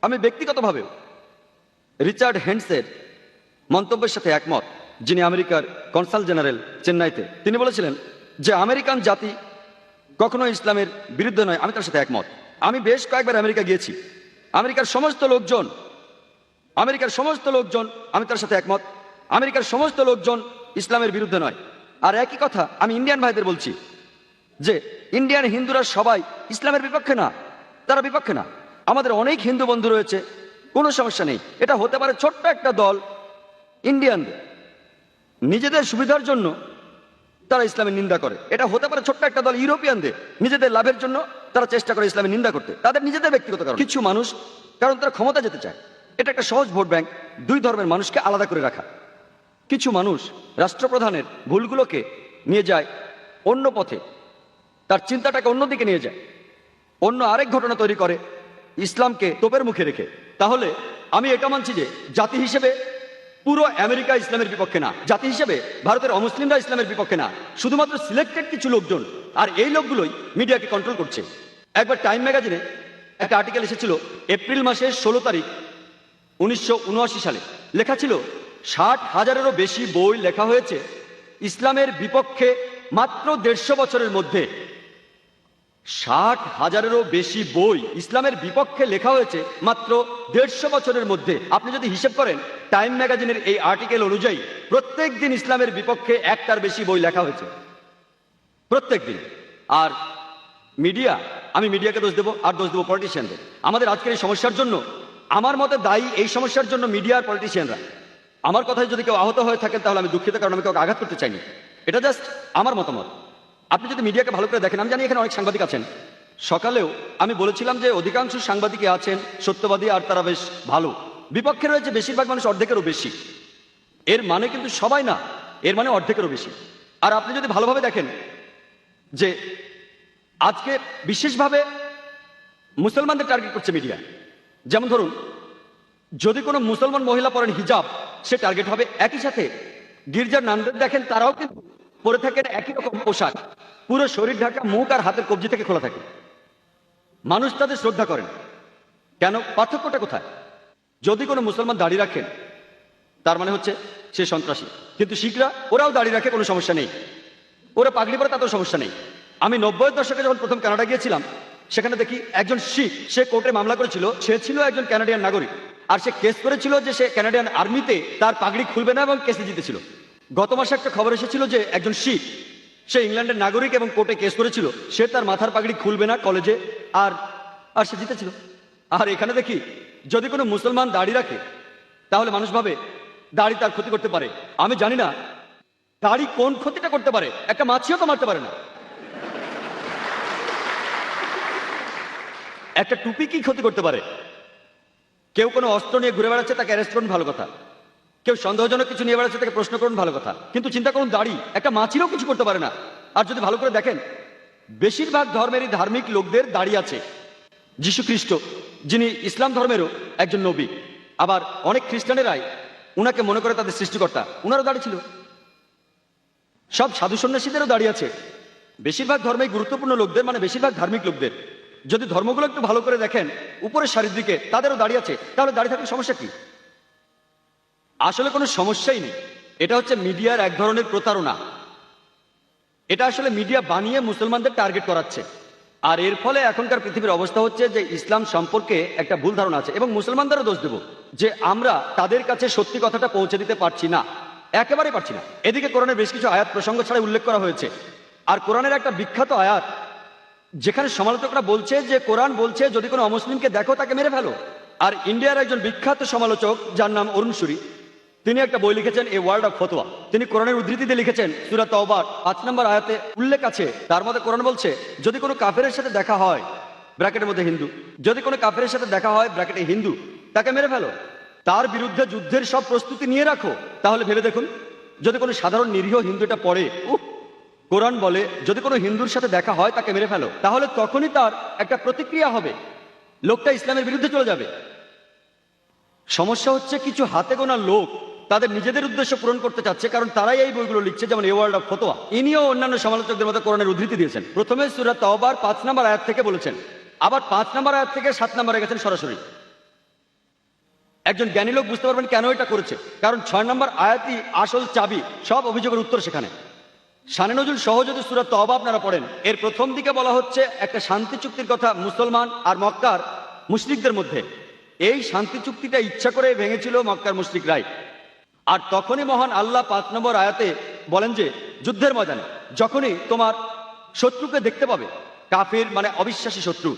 আমি ব্যক্তিগতভাবে রিচার্ড হেন্ডসের মন্তব্যের সাথে একমত, যিনি আমেরিকার কনসাল জেনারেল চেন্নাইতে। তিনি বলেছিলেন যে আমেরিকান জাতি কখনো ইসলামের বিরুদ্ধে নয়। আমি তার সাথে একমত। আমি বেশ কয়েকবার আমেরিকা গিয়েছি। আমেরিকার সমস্ত লোকজন আমি তার সাথে একমত। আমেরিকার সমস্ত লোকজন ইসলামের বিরুদ্ধে নয়। আর একই কথা আমি ইন্ডিয়ান ভাইদের বলছি যে ইন্ডিয়ান হিন্দুরা সবাই ইসলামের বিপক্ষে না, তারা বিপক্ষে না। আমাদের অনেক হিন্দু বন্ধু রয়েছে, কোনো সমস্যা নেই। এটা হতে পারে ছোট্ট একটা দল ইন্ডিয়ানদের নিজেদের সুবিধার জন্য তারা ইসলামের নিন্দা করে। এটা হতে পারে ছোট্ট একটা দল ইউরোপিয়ানদের নিজেদের লাভের জন্য তারা চেষ্টা করে ইসলামের নিন্দা করতে, তাদের নিজেদের ব্যক্তিগত কারণ। কিছু মানুষ কারণ তারা ক্ষমতা যেতে চায়। এটা একটা সহজ ভোট ব্যাংক, দুই ধর্মের মানুষকে আলাদা করে রাখা। কিছু মানুষ রাষ্ট্রপ্রধানের ভুলগুলোকে নিয়ে যায় অন্য পথে, তার চিন্তাটাকে অন্যদিকে নিয়ে যায়, অন্য আরেক ঘটনা তৈরি করে ইসলামকে তোপের মুখে রেখে। তাহলে আমি এটা মানছি যে জাতি হিসেবে পুরো আমেরিকা ইসলামের বিপক্ষে না, জাতি হিসেবে ভারতের অমুসলিমরা ইসলামের বিপক্ষে না, শুধুমাত্র সিলেক্টেড কিছু লোকজন। আর এই লোকগুলোই মিডিয়াকে কন্ট্রোল করছে। একবার টাইম ম্যাগাজিনে একটা আর্টিকেল এসেছিল এপ্রিল মাসের 16 তারিখ 1979 সালে। লেখা ছিল 60,000-এরও বেশি বই লেখা হয়েছে ইসলামের বিপক্ষে মাত্র 150 বছরের মধ্যে। 60,000-এরও বেশি বই ইসলামের বিপক্ষে লেখা হয়েছে মাত্র 150 বছরের মধ্যে। আপনি যদি হিসেব করেন টাইম ম্যাগাজিনের এই আর্টিকেল অনুযায়ী প্রত্যেক দিন ইসলামের বিপক্ষে একটার বেশি বই লেখা হয়েছে, প্রত্যেক দিন। আর মিডিয়া, আমি মিডিয়াকে দোষ দেবো আর দোষ দেবো পলিটিশিয়ানদের। আমাদের আজকের এই সমস্যার জন্য আমার মতে দায়ী এই সমস্যার জন্য মিডিয়া আর পলিটিশিয়ানরা। আমার কথায় যদি কেউ আহত হয়ে থাকেন তাহলে আমি দুঃখিত, কারণ আমি কাউকে আঘাত করতে চাইনি। এটা জাস্ট আমার মতামত। আপনি যদি মিডিয়াকে ভালো করে দেখেন, আমি জানি এখানে অনেক সাংবাদিক আছেন। সকালেও আমি বলেছিলাম যে অধিকাংশ সাংবাদিকই আছেন সত্যবাদী আর তারা বেশ ভালো। বিপক্ষে রয়েছে বেশিরভাগ মানুষ অর্ধেকেরও বেশি। এর মানে কিন্তু সবাই না, এর মানে অর্ধেকেরও বেশি। আর আপনি যদি ভালোভাবে দেখেন যে আজকে বিশেষভাবে মুসলমানদের টার্গেট করছে মিডিয়া। যেমন ধরুন, যদি কোনো মুসলমান মহিলা পরেন হিজাব, সে টার্গেট হবে। একই সাথে গির্জার নানদের দেখেন, তারাও কিন্তু পরে থাকেন একই রকম পোশাক, পুরো শরীর ঢাকা, মুখ আর হাতের কবজি থেকে খোলা থাকে। মানুষ তাদের শ্রদ্ধা করেন কেন? পার্থক্যটা কোথায়? যদি কোনো মুসলমান দাড়ি রাখেন তার মানে হচ্ছে সে সন্ত্রাসী। কিন্তু শিখরা ওরাও দাড়ি রাখে, কোনো সমস্যা নেই। ওরা পাগড়ি পরে, তাতেও সমস্যা নেই। আমি 90-এর দশকে যখন প্রথম কানাডা গিয়েছিলাম, সেখানে দেখি একজন শিখ, সে কোর্টে মামলা করেছিল। সে ছিল একজন কানাডিয়ান নাগরিক, আর সে কেস করেছিল যে সে কানাডিয়ান আর্মিতে তার পাগড়ি খুলবে না, এবং কেসে জিতেছিল। গত মাসে একটা খবর এসেছিল যে একজন শিখ, সে ইংল্যান্ডের নাগরিক এবং কোর্টে কেস করেছিল, সে তার মাথার পাগড়ি খুলবে না কলেজে, আর আর সে জিতেছিল। আর এখানে দেখি যদি কোনো মুসলমান দাড়ি রাখে তাহলে মানুষ ভাবে দাড়ি তার ক্ষতি করতে পারে। আমি জানি না দাড়ি কোন ক্ষতিটা করতে পারে। একটা মাছিও তো মারতে পারে না। একটা টুপি কি ক্ষতি করতে পারে? কেউ কোনো অস্ত্র নিয়ে ঘুরে বেড়াচ্ছে, তাকে অ্যারেস্ট করুন, ভালো কথা। কেউ সন্দেহজনক কিছু নিয়ে বেড়াচ্ছে, তাকে প্রশ্ন করুন, ভালো কথা। কিন্তু চিন্তা করুন, দাড়ি একটা মাছিরও কিছু করতে পারে না। আর যদি ভালো করে দেখেন, বেশিরভাগ ধর্মেরই ধার্মিক লোকদের দাড়ি আছে। যীশু খ্রিস্ট, যিনি ইসলাম ধর্মেরও একজন নবী, আবার অনেক খ্রিস্টানেরাই উনাকে মনে করে তাদের সৃষ্টিকর্তা, উনারও দাড়ি ছিল। সব সাধু সন্ন্যাসীদেরও দাড়ি আছে। বেশিরভাগ ধর্মে গুরুত্বপূর্ণ লোকদের, মানে বেশিরভাগ ধার্মিক লোকদের, যদি ধর্মগুলো একটু ভালো করে দেখেন উপরের সারির দিকে, তাদেরও দাড়ি আছে। তাহলে দাড়ি থাকলে সমস্যা কি? আসলে কোনো সমস্যাই নেই। এটা হচ্ছে মিডিয়ার এক ধরনের প্রতারণা। এটা আসলে মিডিয়া বানিয়ে মুসলমানদের টার্গেট করাচ্ছে। আর এর ফলে এখনকার পৃথিবীর অবস্থা হচ্ছে যে ইসলাম সম্পর্কে একটা ভুল ধারণা আছে, এবং মুসলমানদেরও দোষ দেব যে আমরা তাদের কাছে সত্যি কথাটা পৌঁছে দিতে পারছি না, একেবারে পারছি না। এদিকে কোরআনের বেশ কিছু আয়াত প্রসঙ্গ ছাড়াই উল্লেখ করা হয়েছে। আর কোরআনের একটা বিখ্যাত আয়াত যেখানে সমালোচকরা বলছে যে কোরআন বলছে যদি কোনো অমুসলিমকে দেখো তাকে মেরে ফেলো। আর ইন্ডিয়ার একজন বিখ্যাত সমালোচক যার নাম অরুণ সুরি, তিনি একটা বই লিখেছেন, এ ওয়ার্ল্ড অফ ফতোয়া। তিনি কোরআনের উদ্ধৃতিতে লিখেছেন, সূরা তাওবার 5 নম্বর আয়াতে উল্লেখ আছে, তার মধ্যে কোরআন বলছে যদি কোনো কাফেরের সাথে দেখা হয়, ব্র্যাকেটের মধ্যে হিন্দু, যদি কোনো কাফেরের সাথে দেখা হয় ব্র্যাকেটে হিন্দু, তাকে মেরে ফেলো, তার বিরুদ্ধে যুদ্ধের সব প্রস্তুতি নিয়ে রাখো। তাহলে ভেবে দেখুন, যদি কোনো সাধারণ নিরীহ হিন্দু এটা পড়ে, কোরআন বলে যদি কোনো হিন্দুর সাথে দেখা হয় তাকে মেরে ফেলো, তাহলে তখনই তার একটা প্রতিক্রিয়া হবে, লোকটা ইসলামের বিরুদ্ধে চলে যাবে। সমস্যা হচ্ছে কিছু হাতে গোনা লোক তাদের নিজেদের উদ্দেশ্য পূরণ করতে চাচ্ছে, কারণ তারাই এই বইগুলো লিখছে, যেমন এ ওয়ার্ল্ড অফ ফতোয়া। ইনিও অন্যান্য সমালোচকদের মতো কোরআনের উদ্ধৃতি দিয়েছেন। প্রথমে সূরা তাওবার 5 নম্বর আয়াত থেকে বলেছেন, আবার 5 নম্বর আয়াত থেকে 7 নম্বরে গেছেন সরাসরি। একজন জ্ঞানী লোক বুঝতে পারবেন কেন এটা করেছে, কারণ 6 নম্বর আয়াতই আসল চাবি, সব অভিযোগের উত্তর সেখানে। শানে নজুল সহ যদি সূরা তওবা আপনারা পড়েন, এর প্রথম দিকে বলা হচ্ছে একটা শান্তি চুক্তির কথা মুসলমান আর মক্কার মুশরিকদের মধ্যে। এই শান্তি চুক্তিটা ইচ্ছা করে ভেঙেছিল মক্কার মুশরিকরাই। আর তখনই মহান আল্লাহ 5 নম্বর আয়াতে বলেন যে যুদ্ধের ময়দানে যখনই তোমার শত্রুকে দেখতে পাবে, কাফির মানে অবিশ্বাসী শত্রু,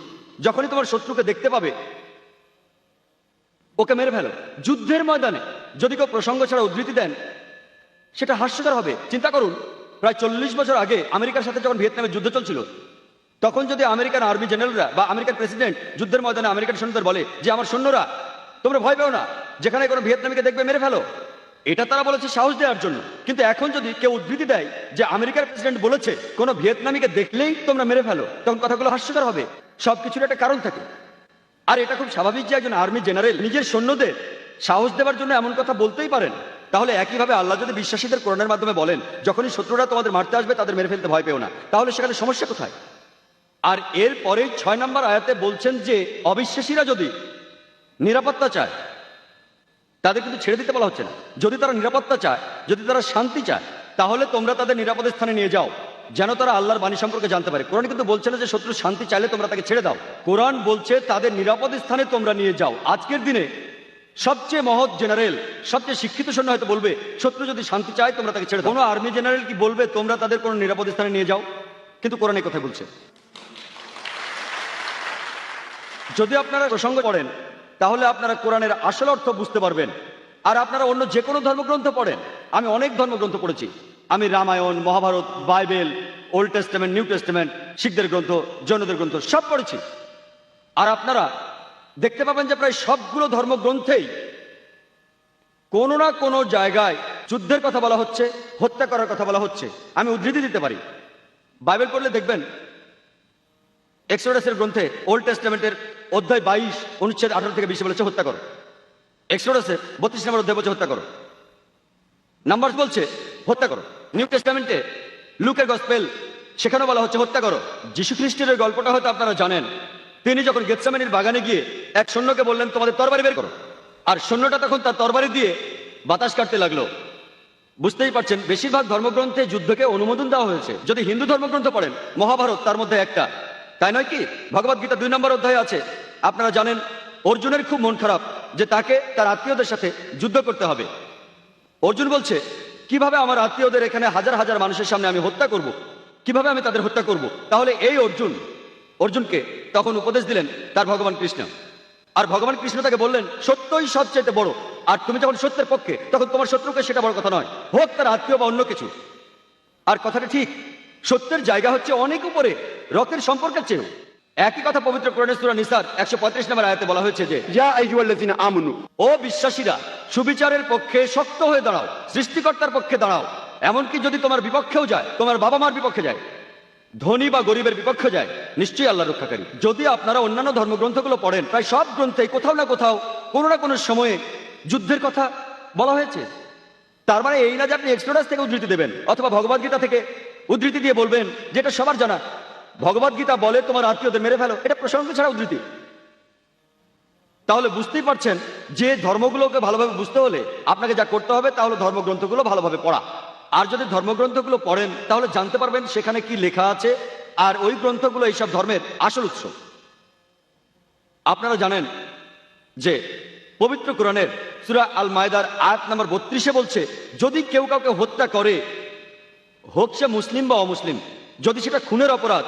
যখনই তোমার শত্রুকে দেখতে পাবে ওকে মেরে ফেলো। যুদ্ধের ময়দানে যদি কেউ প্রসঙ্গ ছাড়া উদ্ধৃতি দেন সেটা হাস্যকর হবে। চিন্তা করুন, প্রায় 40 বছর আগে আমেরিকার সাথে যখন ভিয়েতনামের যুদ্ধ চলছিল, তখন যদি আমেরিকান আর্মি জেনারেলরা বা আমেরিকান প্রেসিডেন্ট যুদ্ধের ময়দানে আমেরিকান সৈন্যদের বলে যে আমার সৈন্যরা তোমরা ভয় পেও না, যেখানে কোনো ভিয়েতনামীকে দেখবে মেরে ফেলো, এটা তারা বলেছে সাহস দেওয়ার জন্য। কিন্তু এখন যদি কেউ উদ্ধৃতি দেয় যে আমেরিকার প্রেসিডেন্ট বলেছে কোনো ভিয়েতনামীকে দেখলেই তোমরা মেরে ফেলো, তখন কথাগুলো হাস্যকর হবে। সবকিছুর একটা কারণ থাকে। আর এটা খুব স্বাভাবিক যে একজন আর্মি জেনারেল নিজের সৈন্যদের সাহস দেওয়ার জন্য এমন কথা বলতেই পারেন। তাহলে একইভাবে আল্লাহ যদি বিশ্বাসীদের কোরআনের মাধ্যমে বলেন যখনই শত্রুরা তোমাদের মারতে আসবে তাদের মেরে ফেলতে ভয় পেও না, তাহলে সেখানে সমস্যা কোথায়? আর এর পরে 6 নম্বর আয়াতে বলছেন যে অবিশ্বাসীরা যদি নিরাপত্তা চায় তাদের কিন্তু ছেড়ে দিতে বলা হচ্ছে না। যদি তারা নিরাপত্তা চায়, যদি তারা শান্তি চায়, তাহলে তোমরা তাদের নিরাপদ স্থানে নিয়ে যাও, যেন তারা আল্লাহর বাণী সম্পর্কে জানতে পারে। কোরআন কিন্তু বলছে না যে শত্রু শান্তি চাইলে তোমরা তাকে ছেড়ে দাও। কোরআন বলছে তাদের নিরাপদ স্থানে তোমরা নিয়ে যাও। আজকের দিনে সবচেয়ে মহৎ জেনারেল, সবচেয়ে শিক্ষিত সৈন্য হয়তো বলবে শত্রু যদি শান্তি চায় তোমরা তাকে ছেড়ে দাও। কোনো আর্মি জেনারেল কি বলবে তোমরা তাদের কোনো নিরাপদ স্থানে নিয়ে যাও? কিন্তু কোরআন এই কথা বলছে। যদি আপনারা প্রসঙ্গ পড়েন তাহলে আপনারা কোরআনের আসল অর্থ বুঝতে পারবেন। আর আপনারা অন্য যে কোনো ধর্মগ্রন্থ পড়েন, আমি অনেক ধর্মগ্রন্থ পড়েছি, আমি Ramayana, Mahabharata, Bible, Old Testament, New Testament, শিখদের গ্রন্থ, জৈনদের গ্রন্থ সব পড়েছি। আর আপনারা দেখতে পাবেন যে প্রায় সবগুলো ধর্মগ্রন্থেই কোনো না কোনো জায়গায় যুদ্ধের কথা বলা হচ্ছে, হত্যা করার কথা বলা হচ্ছে। আমি উদ্ধৃতি দিতে পারি। বাইবেল পড়লে দেখবেন এক্সোডাসের গ্রন্থে ওল্ড টেস্টামেন্টের অধ্যায় 22 অনুচ্ছেদ 18 থেকে 20 বলেছে হত্যা করো। এক্সোডাসে 32 নম্বর অধ্যায় বলছে হত্যা করো। নাম্বারস বলছে হত্যা করো। নিউ টেস্টামেন্টে লুকের গসপেল সেখানেও বলা হচ্ছে হত্যা করো। যীশু খ্রিস্টের গল্পটা হয়তো আপনারা জানেন। তিনি যখন গেতসেমানির বাগানে গিয়ে এক সৈন্যকে বললেন তোমাদের তরবারি বের করো, আর সৈন্যটা তখন তার তরবারি দিয়ে বাতাস কাটতে লাগলো। বুঝতেই পারছেন বেশিরভাগ ধর্মগ্রন্থে যুদ্ধকে অনুমোদন দেওয়া হয়েছে। যদি হিন্দু ধর্মগ্রন্থ পড়েন, মহাভারত তার মধ্যে একটা, তাই নয় কি? ভগবদ গীতা 2 নম্বর অধ্যায়ে আছে। আপনারা জানেন অর্জুনের খুব মন খারাপ যে তাকে তার আত্মীয়দের সাথে যুদ্ধ করতে হবে। অর্জুন বলছে কিভাবে আমার আত্মীয়দের এখানে হাজার হাজার মানুষের সামনে আমি হত্যা করব, কিভাবে আমি তাদের হত্যা করব? তাহলে এই অর্জুনকে তখন উপদেশ দিলেন তার ভগবান কৃষ্ণ। আর ভগবান কৃষ্ণ তাকে বললেন সত্যই সবচেয়ে বড়, আর তুমি যখন সত্যের পক্ষে তখন তোমার শত্রুকে সেটা বড় কথা নয়, হোক তার আত্মীয় বা অন্য কিছু। আর কথাটা ঠিক, সত্যের জায়গা হচ্ছে অনেক উপরে, রক্তের সম্পর্কের চেয়েও। একই কথা পবিত্র কোরআনের সূরা নিসার 135 নম্বর আয়াতে বলা হয়েছে যে ইয়া আইয়ুহাল্লাযিনা আমানু, ও বিশ্বাসীরা সুবিচারের পক্ষে শক্ত হয়ে দাঁড়াও, সৃষ্টিকর্তার পক্ষে দাঁড়াও। এমনকি যদি তোমার বিপক্ষেও যায়, তোমার বাবা মার বিপক্ষে যায়, ধনী বা গরিবের বিপক্ষে যায়, নিশ্চয়ই আল্লাহ রক্ষাকারী। যদি আপনারা অন্যান্য ধর্মগ্রন্থগুলো পড়েন, প্রায় সব গ্রন্থে কোথাও না কোথাও কোনো না কোনো সময়ে যুদ্ধের কথা বলা হয়েছে। তার মানে এই না যে আপনি এক্সোডাস থেকে উদ্ধৃতি দেবেন অথবা ভগবদ গীতা থেকে উদ্ধৃতি দিয়ে বলবেন, যেটা সবার জানা ভগবদ গীতা বলে তোমার আত্মীয়দের মেরে ফেলো, এটা প্রসঙ্গ ছাড়া উদ্ধৃতি। তাহলে বুঝতেই পারছেন যে ধর্মগুলোকে ভালোভাবে বুঝতে হলে আপনাকে যা করতে হবে তা হলো ধর্মগ্রন্থগুলো ভালোভাবে পড়া। আর যদি ধর্মগ্রন্থগুলো পড়েন তাহলে জানতে পারবেন সেখানে কি লেখা আছে, আর ওই গ্রন্থগুলো এইসব ধর্মের আসল উৎস। আপনারা জানেন যে পবিত্র কোরআনের সূরা আল মায়দার আয়াত নম্বর 32 বলছে যদি কেউ কাউকে হত্যা করে, হোক সে মুসলিম বা অমুসলিম, যদি সেটা খুনের অপরাধ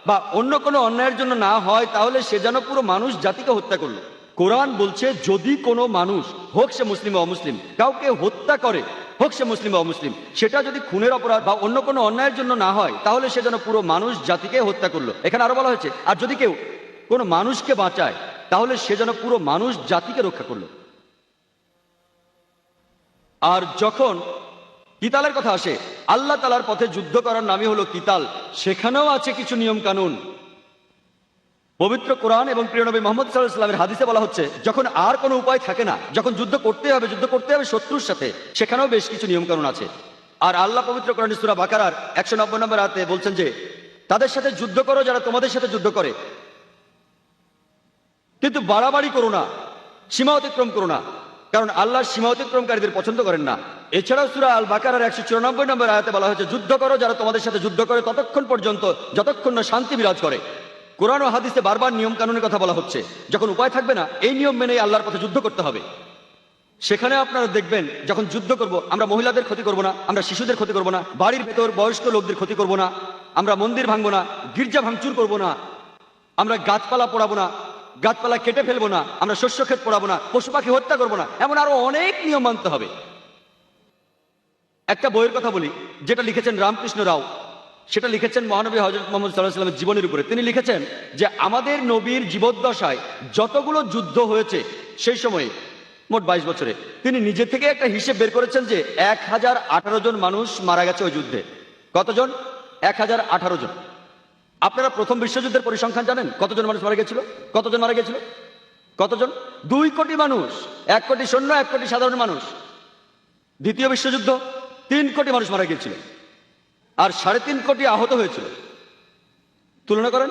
বা অন্য কোনো অন্যায়ের জন্য না হয়, তাহলে সে যেন পুরো মানুষ জাতিকে হত্যা করলো। কোরআন বলছে যদি কোনো মানুষ, হোক সে মুসলিম বা অমুসলিম, কাউকে হত্যা করে, হোক সে মুসলিম বা অমুসলিম, সেটা যদি খুনের অপরাধ বা অন্য কোনো অন্যায়ের জন্য না হয়, তাহলে সে যেন পুরো মানুষ জাতিকে হত্যা করলো। এখানে আরো বলা হয়েছে আর যদি কেউ কোনো মানুষকে বাঁচায়, তাহলে সে যেন পুরো মানুষ জাতিকে রক্ষা করলো। আর যখন কিতালের কথা আসে, আল্লাহ তাআলার পথে যুদ্ধ করার নামই হলো কিতাল। সেখানেও আছে কিছু নিয়ম কানুন। পবিত্র কোরআন এবং প্রিয় নবী মুহাম্মদ সাল্লাল্লাহু আলাইহি ওয়াসাল্লামের হাদিসে বলা হচ্ছে যখন আর কোনো উপায় থাকে না, যখন যুদ্ধ করতে হবে শত্রুর সাথে, সেখানেও বেশ কিছু নিয়ম কানুন আছে। আর আল্লাহ পবিত্র কোরআন সূরা বাকারার 190 নম্বর আয়াতে বলছেন যে তাদের সাথে যুদ্ধ করো যারা তোমাদের সাথে যুদ্ধ করে, কিন্তু বাড়াবাড়ি করো না, সীমা অতিক্রম করো না। কারণ আল্লাহ সীমা অতিক্রমকারীদের পছন্দ করেন না। এছাড়াও সূরা আল বাকারার 194 নম্বর আয়াতে বলা হয়েছে, যুদ্ধ করো যারা তোমাদের সাথে যুদ্ধ করে ততক্ষণ পর্যন্ত যতক্ষণ না শান্তি বিরাজ করে। কোরআন ও হাদিসে বারবার নিয়ম কানুনের কথা বলা হচ্ছে। যখন উপায় থাকবে না, এই নিয়ম মেনেই আল্লাহর পথে যুদ্ধ করতে হবে। সেখানে আপনারা দেখবেন, যখন যুদ্ধ করব, আমরা মহিলাদের ক্ষতি করব না, আমরা শিশুদের ক্ষতি করব না, বাড়ির ভেতর বয়স্ক লোকদের ক্ষতি করব না, আমরা মন্দির ভাঙবো না, গির্জা ভাঙচুর করব না, আমরা গাছপালা পোড়াবো না, গাছপালা কেটে ফেলবো না, আমরা শস্য ক্ষেত পোড়াবো না, পশু পাখি হত্যা করবো না, এমন আরো অনেক নিয়ম মানতে হবে। একটা বইয়ের কথা বলি, যেটা লিখেছেন রামকৃষ্ণ রাও। সেটা লিখেছেন মহানবী হযরত মুহাম্মদ সাল্লাল্লাহু আলাইহি ওয়াসাল্লামের জীবনের উপরে। তিনি লিখেছেন যে আমাদের নবীর জীবদ্দশায় যতগুলো যুদ্ধ হয়েছে সেই সময়ে, মোট 22 বছরে, তিনি নিজে থেকে একটা হিসেব বের করেছেন যে 1018 জন মানুষ মারা গেছে ওই যুদ্ধে। কতজন? 1018 জন। আপনারা প্রথম বিশ্বযুদ্ধের পরিসংখ্যান জানেন? কতজন মানুষ মারা গেছিল? কতজন মারা গেছিল? কতজন? 2 কোটি মানুষ। 1 কোটি সৈন্য, 1 কোটি সাধারণ মানুষ। দ্বিতীয় বিশ্বযুদ্ধ 3 কোটি মানুষ মারা গিয়েছিল, আর 3.5 কোটি আহত হয়েছিল। তুলনা করেন।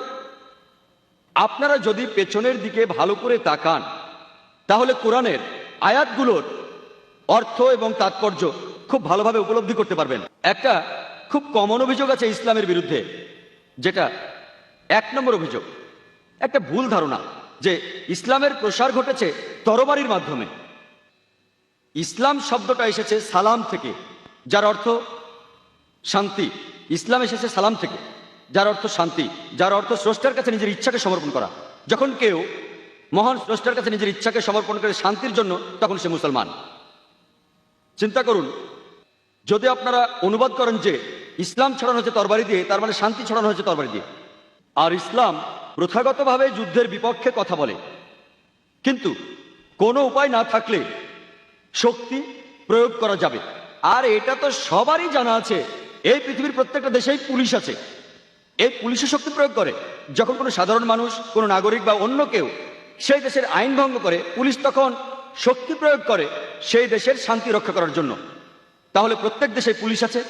আপনারা যদি পেছনের দিকে ভালো করে তাকান, তাহলে কোরআনের আয়াতগুলোর অর্থ এবং তাৎপর্য খুব ভালোভাবে উপলব্ধি করতে পারবেন। একটা খুব কমন অভিযোগ আছে ইসলামের বিরুদ্ধে, যেটা 1 নম্বর অভিযোগ, একটা ভুল ধারণা যে ইসলামের প্রসার ঘটেছে তরবারির মাধ্যমে। ইসলাম শব্দটা এসেছে সালাম থেকে, যার অর্থ শান্তি। ইসলাম এসেছে সালাম থেকে, যার অর্থ শান্তি, যার অর্থ স্রষ্টার কাছে নিজের ইচ্ছাকে সমর্পণ করা। যখন কেউ মহান স্রষ্টার কাছে নিজের ইচ্ছাকে সমর্পণ করে শান্তির জন্য, তখন সে মুসলমান। চিন্তা করুন, যদি আপনারা অনুবাদ করেন যে ইসলাম ছড়ানো হচ্ছে তরবারি দিয়ে, তার মানে শান্তি ছড়ানো হচ্ছে তরবারি দিয়ে। আর ইসলাম প্রথাগতভাবে যুদ্ধের বিপক্ষে কথা বলে, কিন্তু কোনো উপায় না থাকলে শক্তি প্রয়োগ করা যাবে। আর এটা তো সবারই জানা আছে, এই পৃথিবীর প্রত্যেকটা দেশেই পুলিশ আছে। এই পুলিশে শক্তি প্রয়োগ করে। যখন কোনো সাধারণ মানুষ, কোনো নাগরিক বা অন্য কেউ সেই দেশের আইন ভঙ্গ করে, পুলিশ তখন শক্তি প্রয়োগ করে সেই দেশের শান্তি রক্ষা করার জন্য। তাহলে প্রত্যেক দেশে পুলিশ আছে,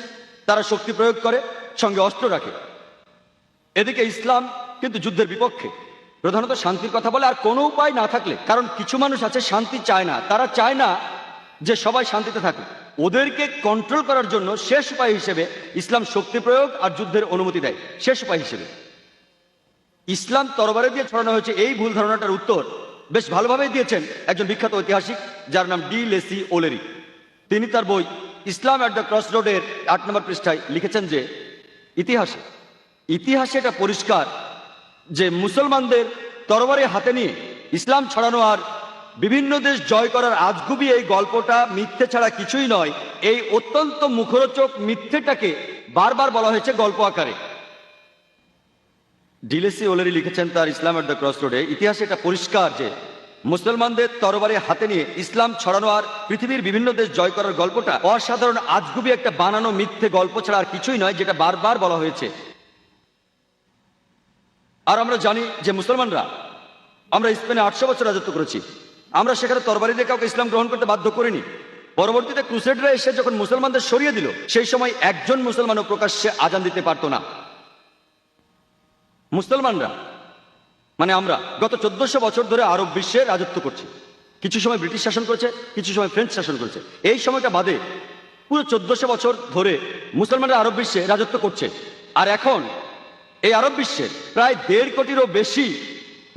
তারা শক্তি প্রয়োগ করে, সঙ্গে অস্ত্র রাখে। এদিকে ইসলাম কিন্তু যুদ্ধের বিপক্ষে, প্রধানত শান্তির কথা বলে। আর কোনো উপায় না থাকলে, কারণ কিছু মানুষ আছে শান্তি চায় না, তারা চায় না যে সবাই শান্তিতে থাকে। ওদেরকে কন্ট্রোল করার জন্য শেষ উপায় হিসেবে ইসলাম শক্তি প্রয়োগ আর যুদ্ধের অনুমতি দেয়, শেষ উপায় হিসেবে। ইসলাম তরবারি দিয়ে ছড়ানো হয়েছে, এই ভুল ধারণাটার উত্তর বেশ ভালোভাবেই দিয়েছেন একজন বিখ্যাত ঐতিহাসিক, যার নাম ডি লেসি ওলেরি। তিনি তার বই ইসলাম অ্যাট দ্য ক্রস রোডের 8 নম্বর পৃষ্ঠায় লিখেছেন যে ইতিহাসে এটা পরিষ্কার যে মুসলমানদের তরবারি হাতে নিয়ে ইসলাম ছড়ানো আর বিভিন্ন দেশ জয় করার আজগুবি এই গল্পটা মিথ্যে ছাড়া কিছুই নয়। এই অত্যন্ত মুখরোচক মিথ্যেটাকে বারবার বলা হয়েছে গল্প আকারে। ডিলেসি ওলেরি লিখেছেন তার ইসলাম অ্যাট দ্য ক্রস রোডে, ইতিহাসে এটা পরিষ্কার যে মুসলমানদের তরবারি হাতে নিয়ে ইসলাম ছড়ানো আর পৃথিবীর বিভিন্ন দেশ জয় করার গল্পটা অসাধারণ আজগুবি একটা বানানো মিথ্যে গল্প ছাড়া আর কিছুই নয়, যেটা বারবার বলা হয়েছে। আর আমরা জানি যে মুসলমানরা, আমরা স্পেনে 800 বছর রাজত্ব করেছি, আমরা সেখানে তরবারি দিয়ে কাউকে ইসলাম গ্রহণ করতে বাধ্য করিনি। পরবর্তীতে ক্রুসেডরা এসে যখন মুসলমানদের সরিয়ে দিল, সেই সময় একজন মুসলমানও প্রকাশ্যে আজান দিতে পারতো না। মুসলমানরা মানে আমরা গত 1400 বছর ধরে আরব বিশ্বে রাজত্ব করছি। কিছু সময় ব্রিটিশ শাসন করেছে, কিছু সময় ফ্রেঞ্চ শাসন করেছে। এই সময়টা বাদে পুরো 1400 বছর ধরে মুসলমানরা আরব বিশ্বে রাজত্ব করছে। আর এখন এই আরব বিশ্বের প্রায় 1.5 কোটিরও বেশি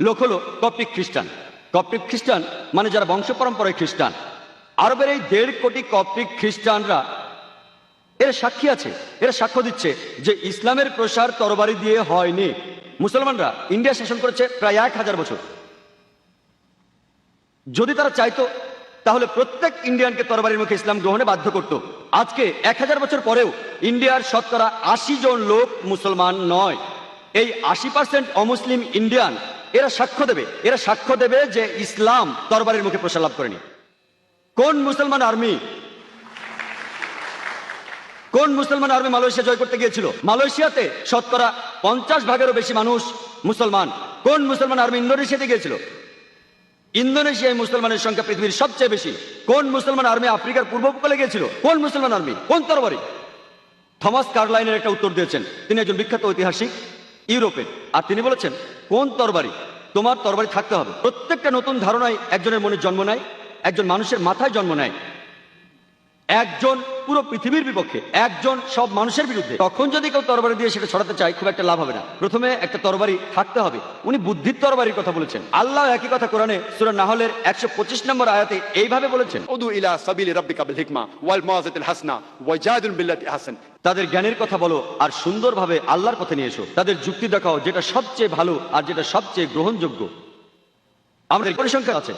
লোক হলো কপ্টিক খ্রিস্টান। কপ্টিক খ্রিস্টান মানে যারা বংশ পরম্পরায় খ্রিস্টান। আরবের এই 1.5 কোটি কপ্টিক খ্রিস্টানরা, এরা সাক্ষী আছে, এরা সাক্ষ্য দিচ্ছে যে ইসলামের প্রসার তরবারি দিয়ে হয়নি। মুসলমানরা ইন্ডিয়া শাসন করেছে প্রায় 1000 বছর। যদি তারা চাইতো, তাহলে প্রত্যেক ইন্ডিয়ানকে তরবারির মুখে ইসলাম গ্রহণে বাধ্য করত। আজকে 1000 বছর পরেও ইন্ডিয়ার শতকরা 80 জন লোক মুসলমান নয়। এই 80% অমুসলিম ইন্ডিয়ান, এরা সাক্ষ্য দেবে যে ইসলাম তরবারির মুখে প্রসার লাভ করেনি। কোন মুসলমান আর্মি মালয়েশিয়া জয় করতে গিয়েছিল? মালয়েশিয়াতে শতকরা 50 ভাগেরও বেশি মানুষ মুসলমান। কোন মুসলমান আর্মি ইন্দোনেশিয়াতে গিয়েছিল? ইন্দোনেশিয়ায় মুসলমানের সংখ্যা পৃথিবীর সবচেয়ে বেশি। কোন মুসলমান আর্মি আফ্রিকার পূর্ব উপকূলে গিয়েছিল? কোন মুসলমান আর্মি? কোন তরবারি? থমাস কার্লাইনের একটা উত্তর দিয়েছেন। তিনি একজন বিখ্যাত ঐতিহাসিক ইউরোপের, আর তিনি বলেছেন, কোন তরবারি? তোমার তরবারি থাকতে হবে। প্রত্যেকটা নতুন ধারণায় একজনের মনে জন্ম নেয়, একজন মানুষের মাথায় জন্ম নেয়, একজন পুরো পৃথিবীর বিপক্ষে, একজন সব মানুষের বিরুদ্ধে, তখন যদি কেউ তরবারি দিয়ে সেটা ছড়াতে চায় খুব একটা লাভ হবে না। প্রথমে একটা তরবারি থাকতে হবে। উনি বুদ্ধির তরবারির কথা বলেছেন। আল্লাহ একই কথা কোরআনে সূরা নাহলের 125 নম্বর আয়াতে এইভাবে বলেছেন, উদু ইলা সাবিলি রাব্বিকা বিল হিকমা ওয়াল মাউযাতিল হাসানা ওয়াজাদিল বিল্লাতি আহসান। তাদের জ্ঞানের কথা বলো আর সুন্দরভাবে আল্লাহর পথে নিয়ে এসো। তাদের যুক্তি দেখাও যেটা সবচেয়ে ভালো আর যেটা সবচেয়ে গ্রহণযোগ্য। আমাদের পরিসংখ্যান আছে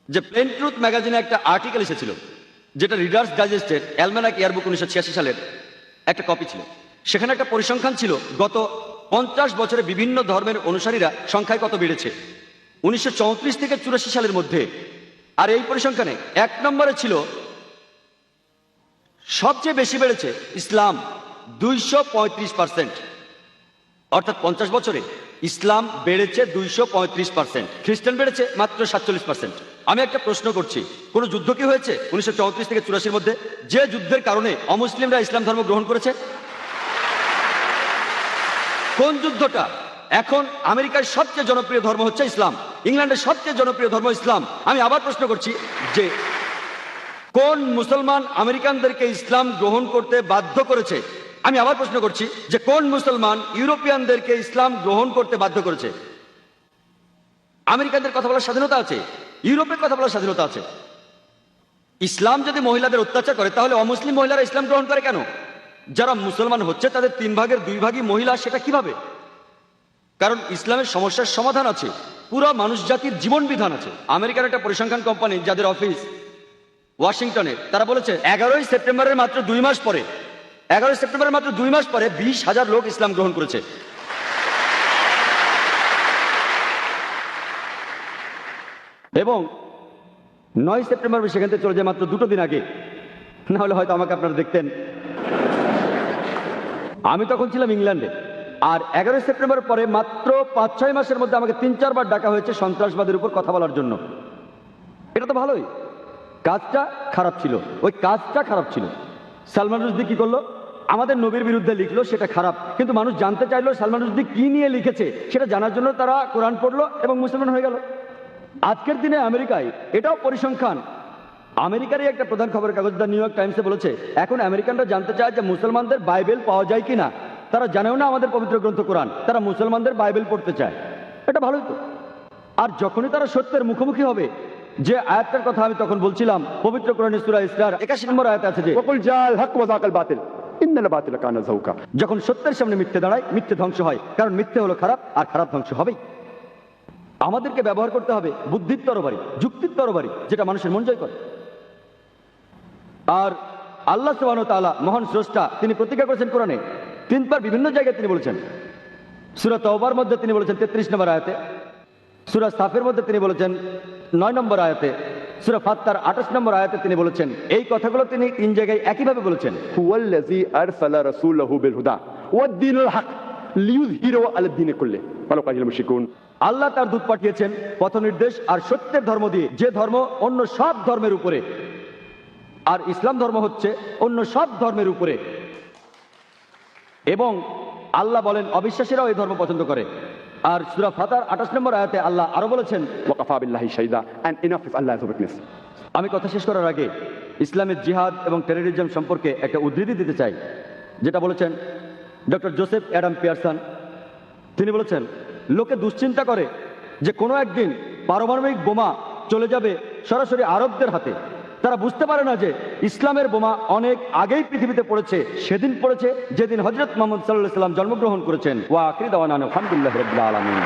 যে প্লেন ট্রুথ ম্যাগাজিনে একটা আর্টিকেল এসেছিল, যেটা রিডার্স ডাইজেস্টের অ্যালমানাক ইয়ারবুক 1986 সালের একটা কপি ছিল। সেখানে একটা পরিসংখ্যান ছিল গত 50 বছরে বিভিন্ন ধর্মের অনুসারীরা সংখ্যায় কত বেড়েছে 1934 থেকে 84 সালের মধ্যে। আর এই পরিসংখ্যানে 1 নম্বরে ছিল, সবচেয়ে বেশি বেড়েছে ইসলাম 235%, অর্থাৎ 50 বছরে ইসলাম বেড়েছে 235%, খ্রিস্টান বেড়েছে মাত্র 47%। আমি একটা প্রশ্ন করছি, কোন যুদ্ধ কি হয়েছে 1934 থেকে 84 মধ্যে, যে যুদ্ধের কারণে অমুসলিমরা ইসলাম ধর্ম গ্রহণ করেছে? কোন যুদ্ধটা? এখন আমেরিকার সবচেয়ে জনপ্রিয় ধর্ম হচ্ছে ইসলাম, ইংল্যান্ডের সবচেয়ে জনপ্রিয় ধর্ম ইসলাম। আমি আবার প্রশ্ন করছি যে কোন মুসলমান আমেরিকানদেরকে ইসলাম গ্রহণ করতে বাধ্য করেছে? আমি আবার প্রশ্ন করছি যে কোন মুসলমান ইউরোপিয়ানদেরকে ইসলাম গ্রহণ করতে বাধ্য করেছে? আমেরিকানদের কথা বলার স্বাধীনতা আছে, ইউরোপের কথা বলার স্বাধীনতা আছে। ইসলাম যদি মহিলাদের অত্যাচার করে, তাহলে অমুসলিম মহিলারা ইসলাম গ্রহণ করে কেন? যারা মুসলমান হচ্ছে তাদের 3 ভাগের 2 ভাগই মহিলা, সেটা কিভাবে? কারণ ইসলামের সমস্যার সমাধান আছে, পুরো মানুষ জাতির জীবন বিধান আছে। আমেরিকার একটা পরিসংখ্যান কোম্পানি যাদের অফিস ওয়াশিংটনে, তারা বলেছে 11ই সেপ্টেম্বরের মাত্র 2 মাস পরে 20,000 লোক ইসলাম গ্রহণ করেছে। এবং 9 সেপ্টেম্বর সেখান থেকে চলে যায় মাত্র 2 দিন আগে, না হলে হয়তো আমাকে আপনারা দেখতেন। আমি তখন ছিলাম ইংল্যান্ডে। আর 11 সেপ্টেম্বর পরে মাত্র 5-6 মাসের মধ্যে আমাকে 3-4 বার ডাকা হয়েছে সন্ত্রাসবাদের উপর কথা বলার জন্য। এটা তো ভালোই, কাজটা খারাপ ছিল, ওই কাজটা খারাপ ছিল। সালমান রুশদি কি করলো? আমাদের নবীর বিরুদ্ধে লিখলো, সেটা খারাপ, কিন্তু মানুষ জানতে চাইলো সালমান রুশদি কি নিয়ে লিখেছে, সেটা জানার জন্য তারা কোরআন পড়লো এবং মুসলমান হয়ে গেল। আজকের দিনে আমেরিকায় এটাও পরিসংখ্যান, আমেরিকারই একটা প্রধান খবরের কাগজ দ্য নিউ ইয়র্ক টাইমসে বলেছে এখন আমেরিকানরা জানতে চায় যে মুসলমানদের বাইবেল পাওয়া যায় কিনা। তারা জানেও না আমাদের পবিত্র গ্রন্থ কোরআন, তারা মুসলমানদের বাইবেল পড়তে চায়। এটা ভালোই তো। আর যখনই তারা সত্যের মুখোমুখি হবে, যে আয়াতটার কথা আমি তখন বলছিলাম, পবিত্র কোরআনের সূরা ইসরার 81 নম্বর আয়াতে আছে যে ওয়াকুল জাল হক ওয়া যাকাল বাতিল ইন্নাল বাতিলা কানা যাউকা। যখন সত্যের সামনে মিথ্যে দাঁড়ায়, মিথ্যে ধ্বংস হয়, কারণ মিথ্যে হলো খারাপ আর খারাপ ধ্বংস হবেই। আমাদেরকে ব্যবহার করতে হবে বুদ্ধির তরবারি, যুক্তির তরবারি, যেটা মানুষের মন জয় করে। আর আল্লাহ সুবহানাহু ওয়া তাআলা মহান স্রষ্টা, তিনি প্রতিজ্ঞা করেছেন কোরআনে 3 বার বিভিন্ন জায়গায় তিনি বলেছেন। সূরা তাওবার মধ্যে তিনি বলেছেন 33 নম্বর আয়াতে, সূরা সাফের মধ্যে তিনি বলেছেন 9 নম্বর আয়াতে, সূরা ফাত্তার 28 নম্বর আয়াতে তিনি বলেছেন। এই কথাগুলো তিনি 3 জায়গায় একইভাবে বলেছেন। হুয়াল্লাযী আরসালা রাসূলাহু বিল হুদা ওয়াদ দীনুল হক লিইয়ুযহিরাহু আলা দ্বীনি কুল্লি ওয়ালাউ কারিহাল মুশরিকুন। আল্লাহ তার দূত পাঠিয়েছেন পথ নির্দেশ আর সত্যের ধর্ম দিয়ে, যে ধর্ম অন্য সব ধর্মের উপরে, আর ইসলাম ধর্ম হচ্ছে অন্য সব ধর্মের উপরে। এবং আল্লাহ বলেন অবিশ্বাসীরাও এই ধর্ম পছন্দ করে। আর সূরা ফাতার 28 নম্বর আয়াতে আল্লাহ আরো বলেছেন ওয়াকাফা বিল্লাহি শাহিদা and enough if Allah is witness. আমি কথা শেষ করার আগে ইসলামের জিহাদ এবং টেররিজম সম্পর্কে একটা উদ্ধৃতি দিতে চাই, যেটা বলেছেন ডক্টর জোসেফ অ্যাডাম পিয়ারসন। তিনি বলেছেন লোকে দুশ্চিন্তা করে যে কোনো একদিন পারমাণবিক বোমা চলে যাবে সরাসরি আরবদের হাতে। তারা বুঝতে পারে না যে ইসলামের বোমা অনেক আগেই পৃথিবীতে পড়েছে, সেদিন পড়েছে যেদিন হযরত মুহাম্মদ সাল্লাল্লাহু আলাইহি ওয়াসাল্লাম জন্মগ্রহণ করেছেন। ওয়া আখিরু দাওয়ানা আলহামদুলিল্লাহি রাব্বিল আলামিন।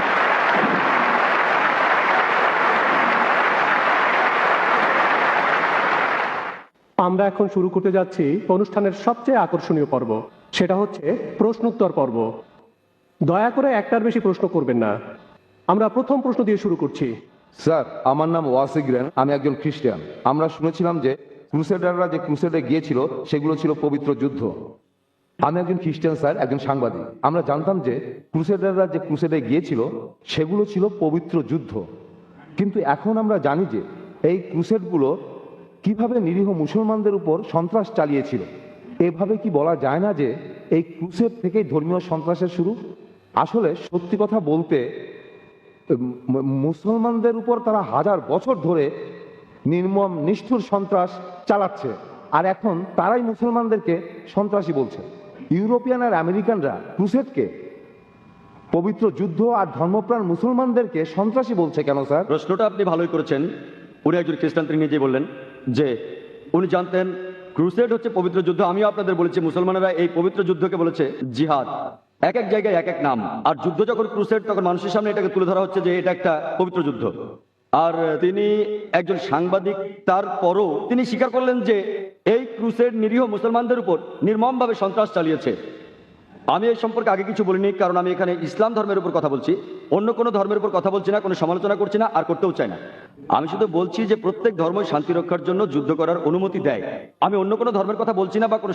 আমরা এখন শুরু করতে যাচ্ছি অনুষ্ঠানের সবচেয়ে আকর্ষণীয় পর্ব, সেটা হচ্ছে প্রশ্নোত্তর পর্ব। দয়া করে একটার বেশি প্রশ্ন করবেন না। আমরা প্রথম প্রশ্ন দিয়ে শুরু করছি। স্যার, আমার নাম ওয়াসিগ্রেন, আমি একজন খ্রিস্টান। আমরা শুনেছিলাম যে ক্রুসেডাররা যে ক্রুসেডে গিয়েছিল সেগুলো ছিল পবিত্র যুদ্ধ। আমি একজন খ্রিস্টান স্যার, একজন সাংবাদিক। আমরা জানতাম যে ক্রুসেডাররা যে ক্রুসেডে গিয়েছিল সেগুলো ছিল পবিত্র যুদ্ধ, কিন্তু এখন আমরা জানি যে এই ক্রুসেডগুলো কিভাবে নিরীহ মুসলমানদের উপর সন্ত্রাস চালিয়েছিল। এভাবে কি বলা যায় না যে এই ক্রুসেড থেকেই ধর্মীয় সন্ত্রাসের শুরু? আসলে সত্যি কথা বলতে মুসলমানদের উপর তারা 1000 বছর ধরে নির্মম নিষ্ঠুর সন্ত্রাস চালাচ্ছে, আর এখন তারাই মুসলমানদেরকে সন্ত্রাসী বলছে। ইউরোপিয়ান আর আমেরিকানরা ক্রুসেডকে, পবিত্র যুদ্ধ আর ধর্মপ্রাণ মুসলমানদেরকে সন্ত্রাসী বলছে কেন স্যার? প্রশ্নটা আপনি ভালোই করেছেন। উনি একজন খ্রিস্টান, তিনি নিজেই বললেন যে উনি জানতেন ক্রুসেড হচ্ছে পবিত্র যুদ্ধ। আমিও আপনাদের বলেছি মুসলমানেরা এই পবিত্র যুদ্ধকে বলেছে জিহাদ। এক এক জায়গায় এক এক নাম। আর যুদ্ধ যখন ক্রুসেড, তখন মানুষের সামনে এটাকে তুলে ধরা হচ্ছে যে এটা একটা পবিত্র যুদ্ধ। আর তিনি একজন সাংবাদিক, তারপরও তিনি স্বীকার করলেন যে এই ক্রুসেড নিরীহ মুসলমানদের উপর নির্মমভাবে সন্ত্রাস চালিয়েছে। আমি এই সম্পর্কে আগে কিছু বলিনি, কারণ আমি এখানে ইসলাম ধর্মের উপর কথা বলছি, অন্য কোনো ধর্মের উপর কথা বলছি না, কোনো সমালোচনা করছি না, আর করতেও চাই না। আমি শুধু বলছি যে প্রত্যেক ধর্মই শান্তি রক্ষার জন্য যুদ্ধ করার অনুমতি দেয়। আমি অন্য কোনো ধর্মের কথা বলছি না বা কোনো